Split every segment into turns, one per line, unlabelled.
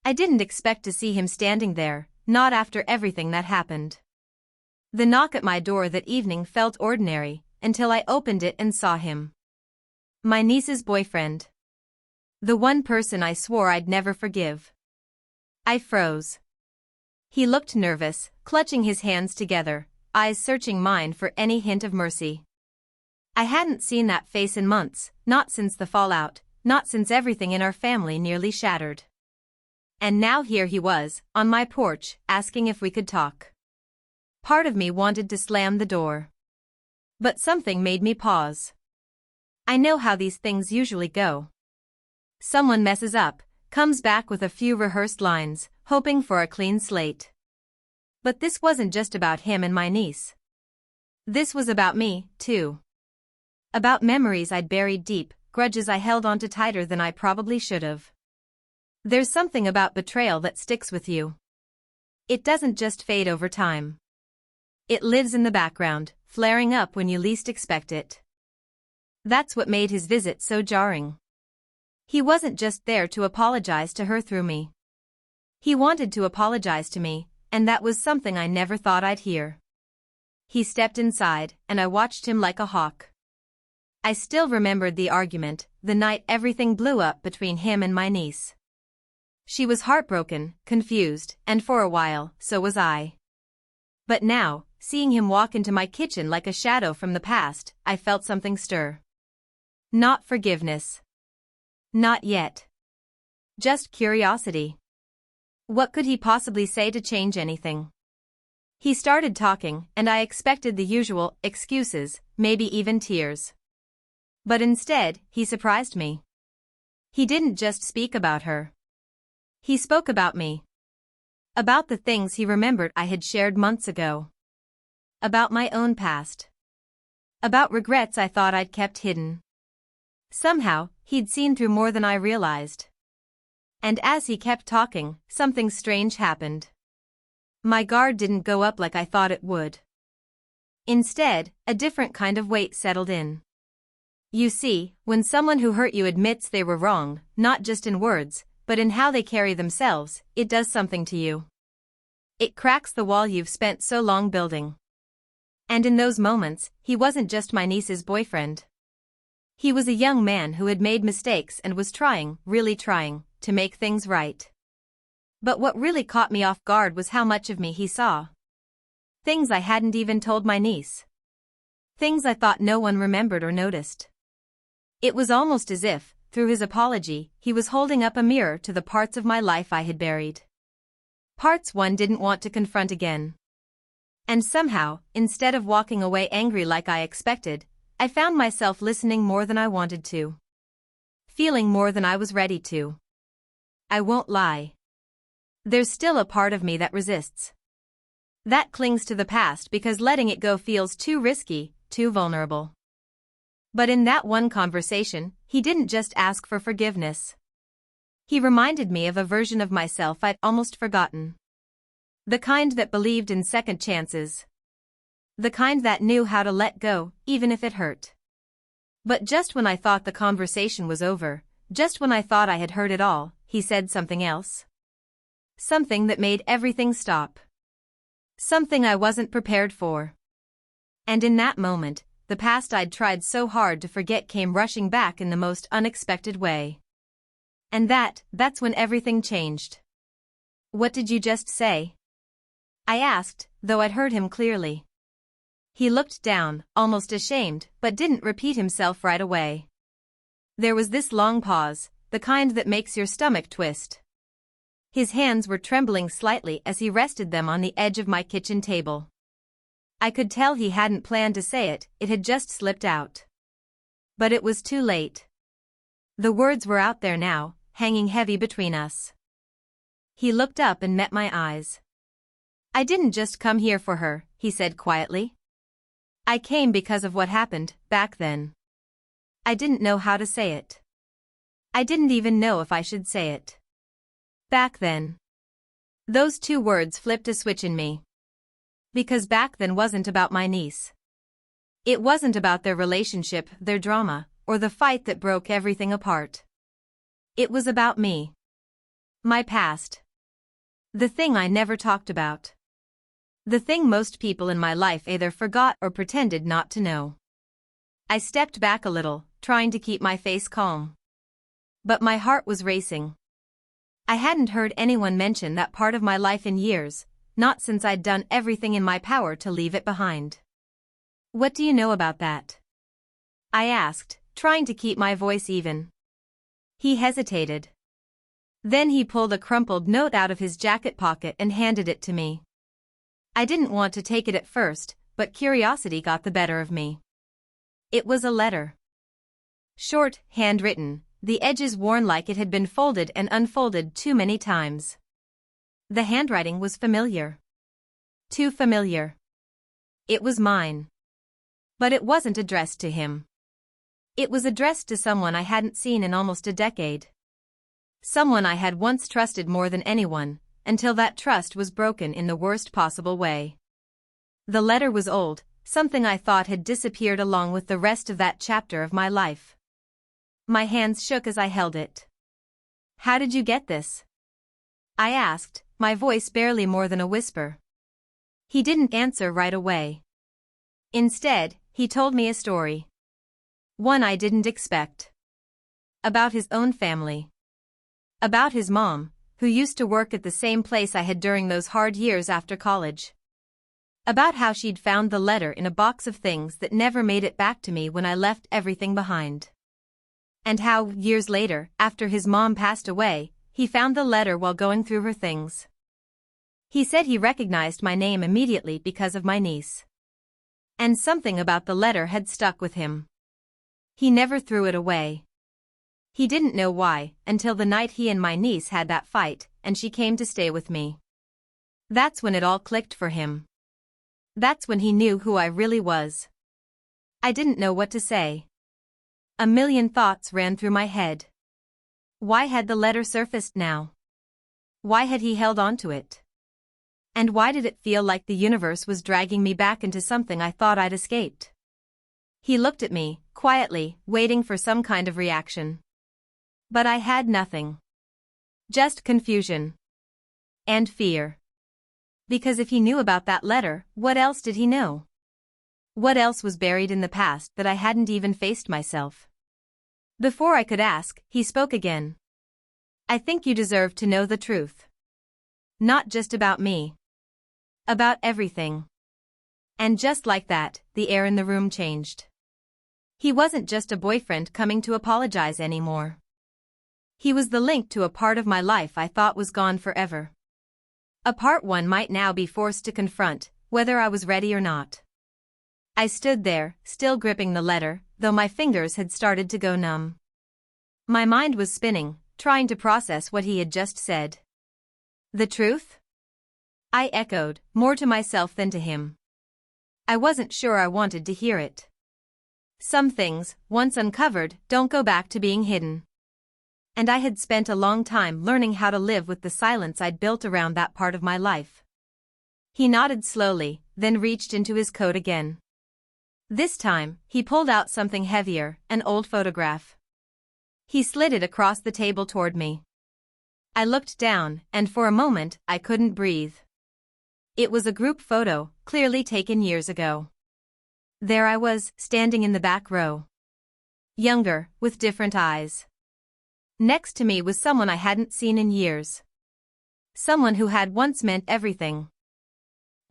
I didn't expect to see him standing there, not after everything that happened. The knock at my door that evening felt ordinary, until I opened it and saw him. My niece's boyfriend. The one person I swore I'd never forgive. I froze. He looked nervous, clutching his hands together, eyes searching mine for any hint of mercy. I hadn't seen that face in months, not since the fallout, not since everything in our family nearly shattered. And now here he was, on my porch, asking if we could talk. Part of me wanted to slam the door. But something made me pause. I know how these things usually go. Someone messes up, comes back with a few rehearsed lines, hoping for a clean slate. But this wasn't just about him and my niece. This was about me, too. About memories I'd buried deep, grudges I held onto tighter than I probably should have. There's something about betrayal that sticks with you. It doesn't just fade over time. It lives in the background, flaring up when you least expect it. That's what made his visit so jarring. He wasn't just there to apologize to her through me. He wanted to apologize to me, and that was something I never thought I'd hear. He stepped inside, and I watched him like a hawk. I still remembered the argument, the night everything blew up between him and my niece. She was heartbroken, confused, and for a while, so was I. But now, seeing him walk into my kitchen like a shadow from the past, I felt something stir. Not forgiveness. Not yet. Just curiosity. What could he possibly say to change anything? He started talking, and I expected the usual excuses, maybe even tears. But instead, he surprised me. He didn't just speak about her. He spoke about me. About the things he remembered I had shared months ago. About my own past. About regrets I thought I'd kept hidden. Somehow, he'd seen through more than I realized. And as he kept talking, something strange happened. My guard didn't go up like I thought it would. Instead, a different kind of weight settled in. You see, when someone who hurt you admits they were wrong, not just in words, but in how they carry themselves, it does something to you. It cracks the wall you've spent so long building. And in those moments, he wasn't just my niece's boyfriend. He was a young man who had made mistakes and was trying, really trying, to make things right. But what really caught me off guard was how much of me he saw. Things I hadn't even told my niece. Things I thought no one remembered or noticed. It was almost as if, through his apology, he was holding up a mirror to the parts of my life I had buried. Parts one didn't want to confront again. And somehow, instead of walking away angry like I expected, I found myself listening more than I wanted to. Feeling more than I was ready to. I won't lie. There's still a part of me that resists. That clings to the past because letting it go feels too risky, too vulnerable. But in that one conversation, he didn't just ask for forgiveness. He reminded me of a version of myself I'd almost forgotten. The kind that believed in second chances. The kind that knew how to let go, even if it hurt. But just when I thought the conversation was over, just when I thought I had heard it all, he said something else. Something that made everything stop. Something I wasn't prepared for. And in that moment, the past I'd tried so hard to forget came rushing back in the most unexpected way. And that's when everything changed. What did you just say? I asked, though I'd heard him clearly. He looked down, almost ashamed, but didn't repeat himself right away. There was this long pause, the kind that makes your stomach twist. His hands were trembling slightly as he rested them on the edge of my kitchen table. I could tell he hadn't planned to say it, it had just slipped out. But it was too late. The words were out there now, hanging heavy between us. He looked up and met my eyes. I didn't just come here for her, he said quietly. I came because of what happened, back then. I didn't know how to say it. I didn't even know if I should say it. Back then. Those two words flipped a switch in me. Because back then wasn't about my niece. It wasn't about their relationship, their drama, or the fight that broke everything apart. It was about me. My past. The thing I never talked about. The thing most people in my life either forgot or pretended not to know. I stepped back a little, trying to keep my face calm. But my heart was racing. I hadn't heard anyone mention that part of my life in years, not since I'd done everything in my power to leave it behind. What do you know about that? I asked, trying to keep my voice even. He hesitated. Then he pulled a crumpled note out of his jacket pocket and handed it to me. I didn't want to take it at first, but curiosity got the better of me. It was a letter. Short, handwritten, the edges worn like it had been folded and unfolded too many times. The handwriting was familiar. Too familiar. It was mine. But it wasn't addressed to him. It was addressed to someone I hadn't seen in almost a decade. Someone I had once trusted more than anyone, until that trust was broken in the worst possible way. The letter was old, something I thought had disappeared along with the rest of that chapter of my life. My hands shook as I held it. "How did you get this?" I asked, my voice barely more than a whisper. He didn't answer right away. Instead, he told me a story. One I didn't expect. About his own family. About his mom, who used to work at the same place I had during those hard years after college. About how she'd found the letter in a box of things that never made it back to me when I left everything behind. And how, years later, after his mom passed away, he found the letter while going through her things. He said he recognized my name immediately because of my niece. And something about the letter had stuck with him. He never threw it away. He didn't know why, until the night he and my niece had that fight, and she came to stay with me. That's when it all clicked for him. That's when he knew who I really was. I didn't know what to say. A million thoughts ran through my head. Why had the letter surfaced now? Why had he held on to it? And why did it feel like the universe was dragging me back into something I thought I'd escaped? He looked at me, quietly, waiting for some kind of reaction. But I had nothing. Just confusion. And fear. Because if he knew about that letter, what else did he know? What else was buried in the past that I hadn't even faced myself? Before I could ask, he spoke again. "I think you deserve to know the truth. Not just about me. About everything." And just like that, the air in the room changed. He wasn't just a boyfriend coming to apologize anymore. He was the link to a part of my life I thought was gone forever. A part one might now be forced to confront, whether I was ready or not. I stood there, still gripping the letter, though my fingers had started to go numb. My mind was spinning, trying to process what he had just said. The truth? I echoed, more to myself than to him. I wasn't sure I wanted to hear it. Some things, once uncovered, don't go back to being hidden. And I had spent a long time learning how to live with the silence I'd built around that part of my life. He nodded slowly, then reached into his coat again. This time, he pulled out something heavier, an old photograph. He slid it across the table toward me. I looked down, and for a moment, I couldn't breathe. It was a group photo, clearly taken years ago. There I was, standing in the back row. Younger, with different eyes. Next to me was someone I hadn't seen in years. Someone who had once meant everything.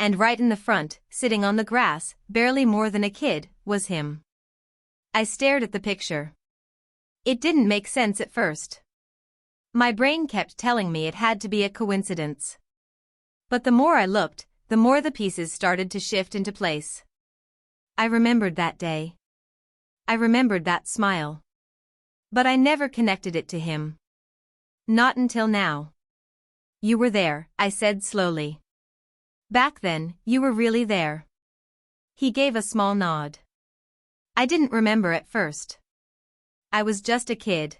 And right in the front, sitting on the grass, barely more than a kid, was him. I stared at the picture. It didn't make sense at first. My brain kept telling me it had to be a coincidence. But the more I looked, the more the pieces started to shift into place. I remembered that day. I remembered that smile. But I never connected it to him. Not until now. "You were there," I said slowly. "Back then, you were really there." He gave a small nod. I didn't remember at first. I was just a kid.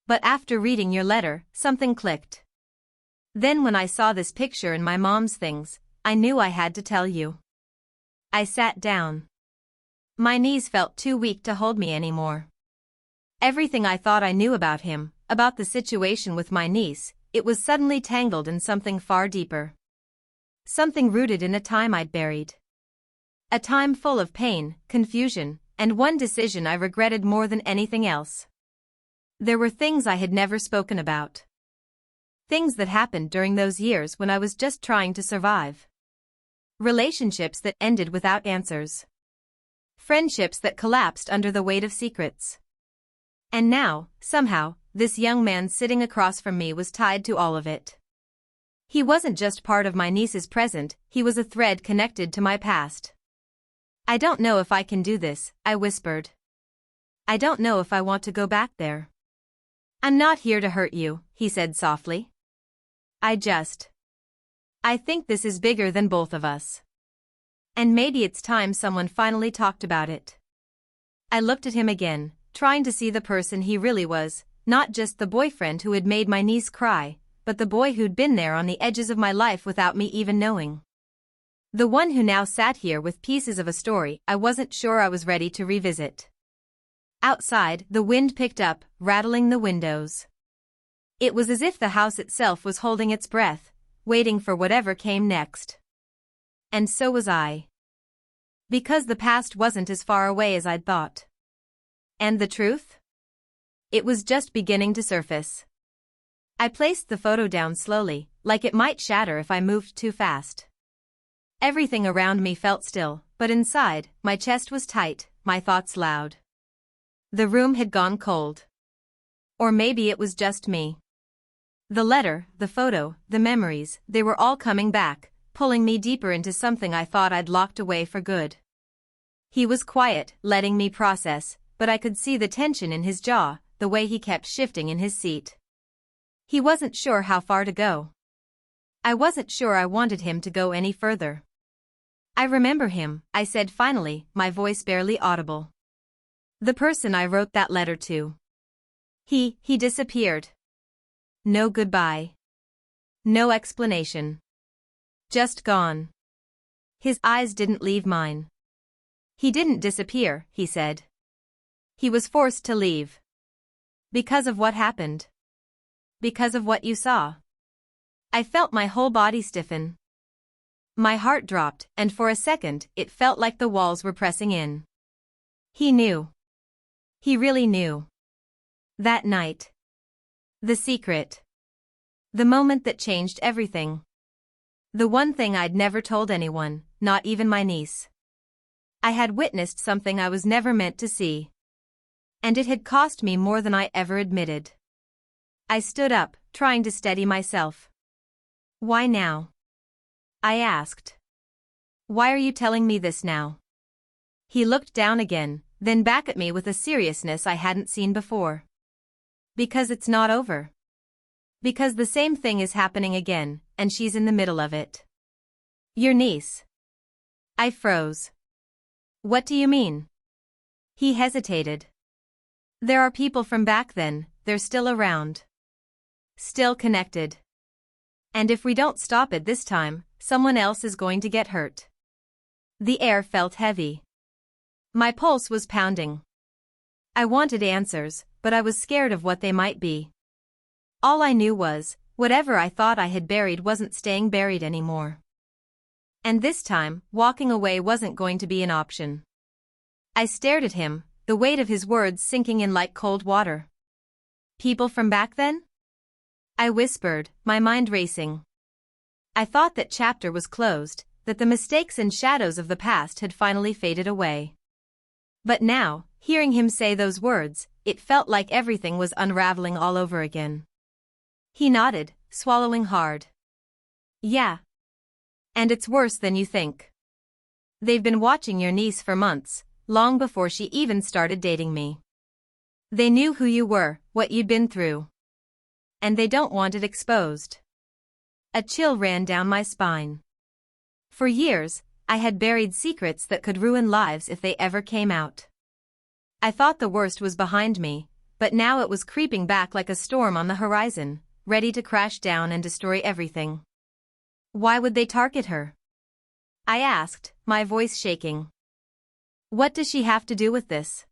But after reading your letter, something clicked. Then when I saw this picture in my mom's things, I knew I had to tell you. I sat down. My knees felt too weak to hold me anymore. Everything I thought I knew about him, about the situation with my niece, it was suddenly tangled in something far deeper. Something rooted in a time I'd buried. A time full of pain, confusion, and one decision I regretted more than anything else. There were things I had never spoken about. Things that happened during those years when I was just trying to survive. Relationships that ended without answers. Friendships that collapsed under the weight of secrets. And now, somehow, this young man sitting across from me was tied to all of it. He wasn't just part of my niece's present, he was a thread connected to my past. I don't know if I can do this, I whispered. I don't know if I want to go back there. I'm not here to hurt you, he said softly. I think this is bigger than both of us. And maybe it's time someone finally talked about it. I looked at him again, trying to see the person he really was, not just the boyfriend who had made my niece cry, but the boy who'd been there on the edges of my life without me even knowing. The one who now sat here with pieces of a story I wasn't sure I was ready to revisit. Outside, the wind picked up, rattling the windows. It was as if the house itself was holding its breath, waiting for whatever came next. And so was I. Because the past wasn't as far away as I'd thought. And the truth? It was just beginning to surface. I placed the photo down slowly, like it might shatter if I moved too fast. Everything around me felt still, but inside, my chest was tight, my thoughts loud. The room had gone cold. Or maybe it was just me. The letter, the photo, the memories, they were all coming back, pulling me deeper into something I thought I'd locked away for good. He was quiet, letting me process, but I could see the tension in his jaw, the way he kept shifting in his seat. He wasn't sure how far to go. I wasn't sure I wanted him to go any further. I remember him, I said finally, my voice barely audible. The person I wrote that letter to. He disappeared. No goodbye. No explanation. Just gone. His eyes didn't leave mine. He didn't disappear, he said. He was forced to leave. Because of what happened. Because of what you saw. I felt my whole body stiffen. My heart dropped, and for a second, it felt like the walls were pressing in. He knew. He really knew. That night. The secret. The moment that changed everything. The one thing I'd never told anyone, not even my niece. I had witnessed something I was never meant to see. And it had cost me more than I ever admitted. I stood up, trying to steady myself. Why now? I asked. Why are you telling me this now? He looked down again, then back at me with a seriousness I hadn't seen before. Because it's not over. Because the same thing is happening again, and she's in the middle of it. Your niece. I froze. What do you mean? He hesitated. There are people from back then, they're still around. Still connected. And if we don't stop it this time, someone else is going to get hurt. The air felt heavy. My pulse was pounding. I wanted answers, but I was scared of what they might be. All I knew was, whatever I thought I had buried wasn't staying buried anymore. And this time, walking away wasn't going to be an option. I stared at him, the weight of his words sinking in like cold water. People from back then? I whispered, my mind racing. I thought that chapter was closed, that the mistakes and shadows of the past had finally faded away. But now, hearing him say those words, it felt like everything was unraveling all over again. He nodded, swallowing hard. Yeah. And it's worse than you think. They've been watching your niece for months, long before she even started dating me. They knew who you were, what you'd been through. And they don't want it exposed. A chill ran down my spine. For years, I had buried secrets that could ruin lives if they ever came out. I thought the worst was behind me, but now it was creeping back like a storm on the horizon, ready to crash down and destroy everything. Why would they target her? I asked, my voice shaking. What does she have to do with this?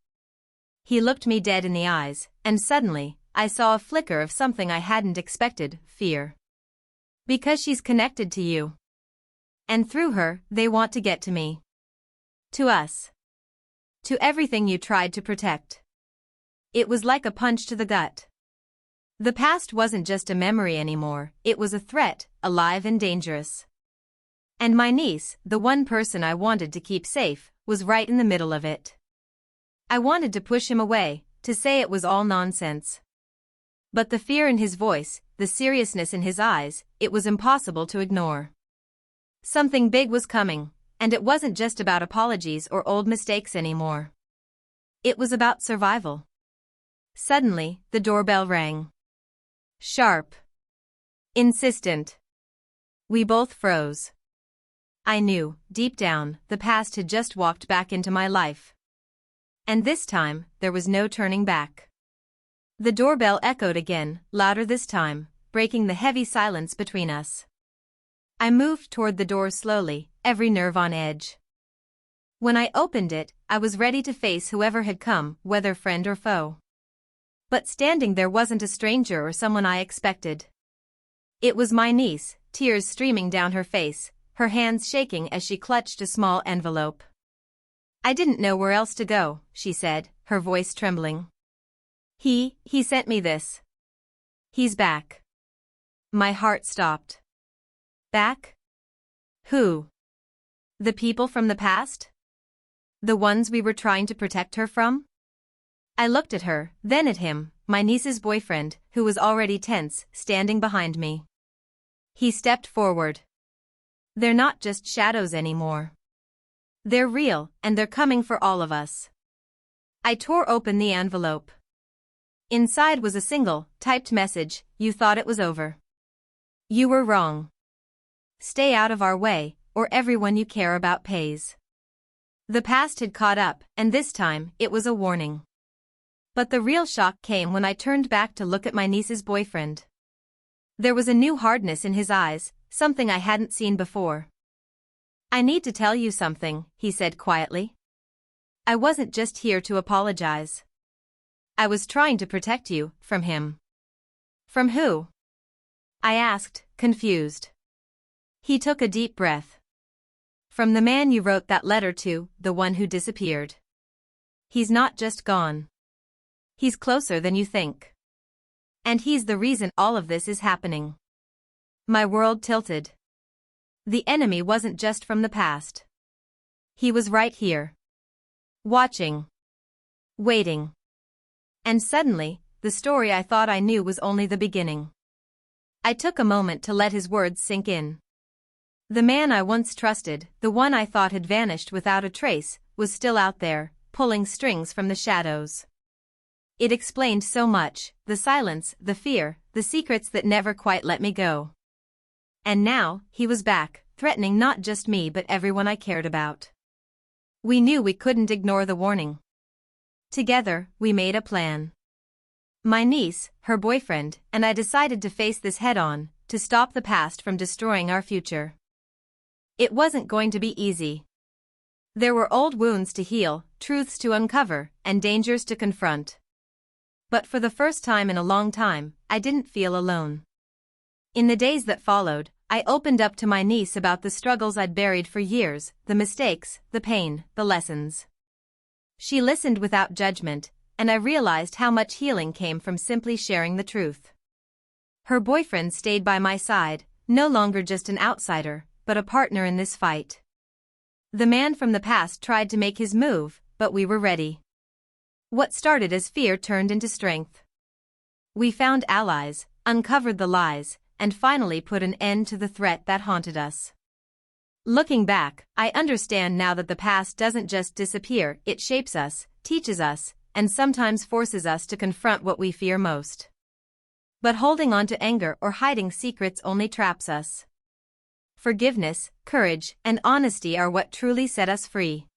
He looked me dead in the eyes, and suddenly, I saw a flicker of something I hadn't expected, fear. Because she's connected to you. And through her, they want to get to me. To us. To everything you tried to protect. It was like a punch to the gut. The past wasn't just a memory anymore, it was a threat, alive and dangerous. And my niece, the one person I wanted to keep safe, was right in the middle of it. I wanted to push him away, to say it was all nonsense. But the fear in his voice, the seriousness in his eyes, it was impossible to ignore. Something big was coming, and it wasn't just about apologies or old mistakes anymore. It was about survival. Suddenly, the doorbell rang. Sharp. Insistent. We both froze. I knew, deep down, the past had just walked back into my life. And this time, there was no turning back. The doorbell echoed again, louder this time, breaking the heavy silence between us. I moved toward the door slowly, every nerve on edge. When I opened it, I was ready to face whoever had come, whether friend or foe. But standing there wasn't a stranger or someone I expected. It was my niece, tears streaming down her face, her hands shaking as she clutched a small envelope. I didn't know where else to go, she said, her voice trembling. He sent me this. He's back. My heart stopped. Back? Who? The people from the past? The ones we were trying to protect her from? I looked at her, then at him, my niece's boyfriend, who was already tense, standing behind me. He stepped forward. They're not just shadows anymore. They're real, and they're coming for all of us. I tore open the envelope. Inside was a single, typed message, "You thought it was over. You were wrong. Stay out of our way, or everyone you care about pays." The past had caught up, and this time, it was a warning. But the real shock came when I turned back to look at my niece's boyfriend. There was a new hardness in his eyes, something I hadn't seen before. "I need to tell you something," he said quietly. "I wasn't just here to apologize. I was trying to protect you, from him." "From who?" I asked, confused. He took a deep breath. "From the man you wrote that letter to, the one who disappeared. He's not just gone. He's closer than you think. And he's the reason all of this is happening." My world tilted. The enemy wasn't just from the past. He was right here. Watching. Waiting. And suddenly, the story I thought I knew was only the beginning. I took a moment to let his words sink in. The man I once trusted, the one I thought had vanished without a trace, was still out there, pulling strings from the shadows. It explained so much, the silence, the fear, the secrets that never quite let me go. And now, he was back, threatening not just me but everyone I cared about. We knew we couldn't ignore the warning. Together, we made a plan. My niece, her boyfriend, and I decided to face this head-on, to stop the past from destroying our future. It wasn't going to be easy. There were old wounds to heal, truths to uncover, and dangers to confront. But for the first time in a long time, I didn't feel alone. In the days that followed, I opened up to my niece about the struggles I'd buried for years, the mistakes, the pain, the lessons. She listened without judgment, and I realized how much healing came from simply sharing the truth. Her boyfriend stayed by my side, no longer just an outsider, but a partner in this fight. The man from the past tried to make his move, but we were ready. What started as fear turned into strength. We found allies, uncovered the lies, and finally put an end to the threat that haunted us. Looking back, I understand now that the past doesn't just disappear, it shapes us, teaches us, and sometimes forces us to confront what we fear most. But holding on to anger or hiding secrets only traps us. Forgiveness, courage, and honesty are what truly set us free.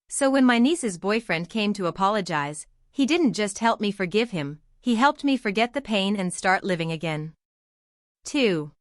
So when my niece's boyfriend came to apologize, he didn't just help me forgive him, he helped me forget the pain and start living again. 2.